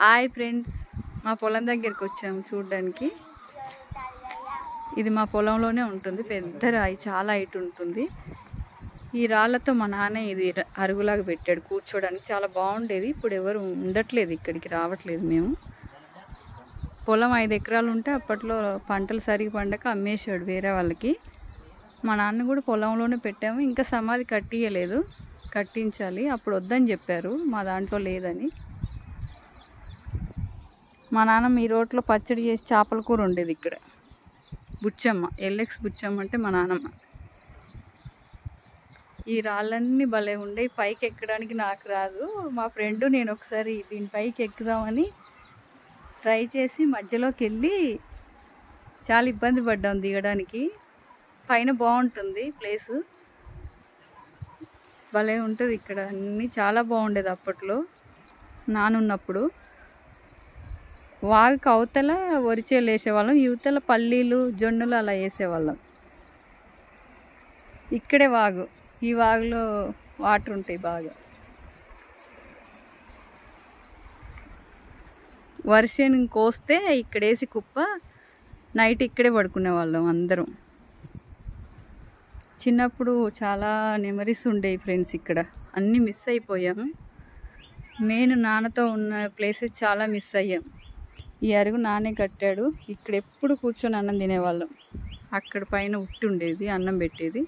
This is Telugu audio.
హాయ్ ఫ్రెండ్స్, మా పొలం దగ్గరికి వచ్చాము చూడడానికి. ఇది మా పొలంలోనే ఉంటుంది. పెద్ద రాయి, చాలా హైట్ ఉంటుంది. ఈ రాళ్ళతో మా నాన్న ఇది అరుగులాగా పెట్టాడు కూర్చోడానికి. చాలా బాగుండేది. ఇప్పుడు ఎవరు ఉండట్లేదు, ఇక్కడికి రావట్లేదు. మేము పొలం 5 ఎకరాలు ఉంటే అప్పట్లో పంటలు సరిగి పండక అమ్మేశాడు వేరే వాళ్ళకి. మా నాన్న కూడా పొలంలోనే పెట్టాము. ఇంకా సమాధి కట్టియలేదు, కట్టించాలి. అప్పుడు వద్దని చెప్పారు, మా దాంట్లో లేదని. మా నాన్నమ్మ ఈ రోట్లో పచ్చడి చేసి చేపల కూర ఉండేది. ఇక్కడ బుచ్చమ్మ, ఎల్ఎక్స్ బుచ్చమ్మ అంటే మా నాన్నమ్మ. ఈ రాళ్ళన్నీ భలే ఉండే. పైకి ఎక్కడానికి నాకు రాదు. మా ఫ్రెండ్ నేను ఒకసారి దీనిపైకి ఎక్కుదామని ట్రై చేసి మధ్యలోకి వెళ్ళి చాలా ఇబ్బంది పడ్డాం దిగడానికి. పైన బాగుంటుంది ప్లేసు, భలే ఉంటుంది ఇక్కడ. అన్నీ చాలా బాగుండేది అప్పట్లో నానున్నప్పుడు. వాగుకి అవతల వరిచేలు వేసేవాళ్ళం, యువతల పల్లీలు జొన్నలు అలా వేసేవాళ్ళం. ఇక్కడే వాగు, ఈ వాగులో వాటర్ ఉంటాయి బాగా. వర్షం కోస్తే ఇక్కడ వేసి కుప్ప నైట్ ఇక్కడే పడుకునే వాళ్ళం అందరం. చిన్నప్పుడు చాలా మెమరీస్ ఉండేవి ఫ్రెండ్స్. ఇక్కడ అన్నీ మిస్ అయిపోయాము. మెయిన్ నాన్నతో ఉన్న ప్లేసెస్ చాలా మిస్ అయ్యాం. ఈ అరుగు నానే కట్టాడు. ఇక్కడ ఎప్పుడు కూర్చొని అన్నం తినేవాళ్ళం. అక్కడ పైన ఉట్టి ఉండేది, అన్నం పెట్టేది.